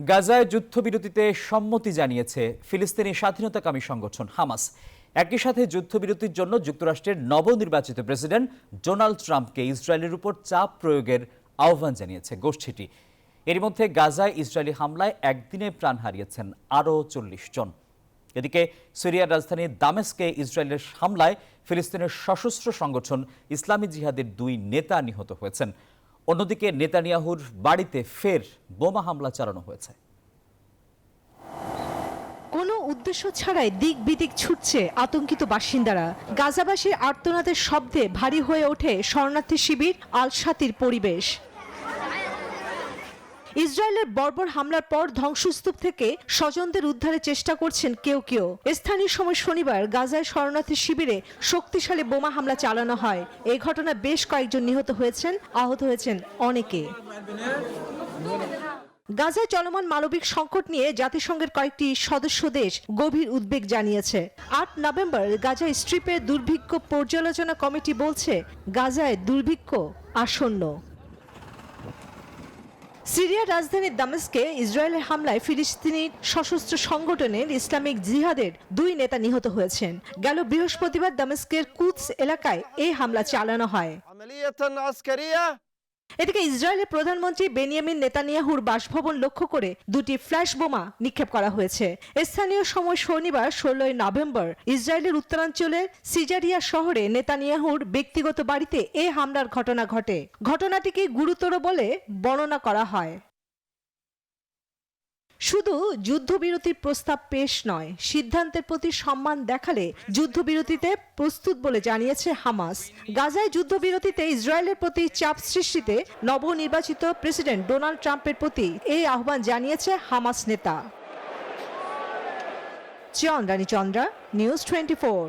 গাজায় যুদ্ধবিরতিতে সম্মতি জানিয়েছে ফিলিস্তিনি স্বাধীনতাকামী সংগঠন হামাস। একই সাথে যুদ্ধবিরতির জন্য যুক্তরাষ্ট্রের নবনির্বাচিত প্রেসিডেন্ট ডোনাল্ড ট্রাম্পকে ইসরায়েলের উপর চাপ প্রয়োগের আহ্বান জানিয়েছে গোষ্ঠীটি। এর মধ্যে গাজায় ইসরায়েলি হামলায় একদিনে প্রাণ হারিয়েছেন আরও ৪০ জন। এদিকে সিরিয়ার রাজধানী দামেস্কে ইসরায়েলের হামলায় ফিলিস্তিনের সশস্ত্র সংগঠন ইসলামী জিহাদের ২ নেতা নিহত হয়েছেন। অন্যদিকে নেতানিয়াহুর বাড়িতে ফের বোমা হামলা চালানো হয়েছে। কোনো উদ্দেশ্য ছাড়াই দিক বিদিক ছুটছে আতঙ্কিত বাসিন্দারা। গাজাবাসীর আর্তনাদের শব্দে ভারী হয়ে ওঠে শরণার্থী শিবির আল শাতির পরিবেশ। ইসরায়েলের বর্বর হামলার পর ধ্বংসস্তূপ থেকে স্বজনদের উদ্ধারের চেষ্টা করছেন কেউ কেউ। স্থানীয় সময় শনিবার গাজায় শরণার্থী শিবিরে শক্তিশালী বোমা হামলা চালানো হয়। এই ঘটনায় বেশ কয়েকজন নিহত হয়েছেন, আহত হয়েছেন অনেকে। গাজায় চলমান মানবিক সংকট নিয়ে জাতিসংঘের কয়েকটি সদস্য দেশ গভীর উদ্বেগ জানিয়েছে। ৮ নভেম্বর গাজা স্ট্রিপের দুর্ভিক্ষ পর্যালোচনা কমিটি বলছে গাজায় দুর্ভিক্ষ আসন্ন। সিরিয়ার রাজধানী দামেস্কে ইসরায়েলের হামলায় ফিলিস্তিনি সশস্ত্র সংগঠনের ইসলামিক জিহাদের ২ নেতা নিহত হয়েছেন। গেল বৃহস্পতিবার দামেস্কের কুদস এলাকায় এই হামলা চালানো হয়। এদিকে ইসরায়েলের প্রধানমন্ত্রী বেনিয়ামিন নেতানিয়াহুর বাসভবন লক্ষ্য করে ২টি ফ্ল্যাশ বোমা নিক্ষেপ করা হয়েছে। স্থানীয় সময় শনিবার ১৬ নভেম্বর ইসরায়েলের উত্তরাঞ্চলের সিজারিয়া শহরে নেতানিয়াহুর ব্যক্তিগত বাড়িতে এই হামলার ঘটনা ঘটে। ঘটনাটিকে গুরুতর বলে বর্ণনা করা হয়। শুধু যুদ্ধবিরতির প্রস্তাব পেশ নয়, সিদ্ধান্তের প্রতি সম্মান দেখালে যুদ্ধবিরতিতে প্রস্তুত বলে জানিয়েছে হামাস। গাজায় যুদ্ধবিরতিতে ইসরায়েলের প্রতি চাপ সৃষ্টিতে নবনির্বাচিত প্রেসিডেন্ট ডোনাল্ড ট্রাম্পের প্রতি এই আহ্বান জানিয়েছে হামাস নেতা। চন্দ্রানী চন্দ্রা, নিউজ 24।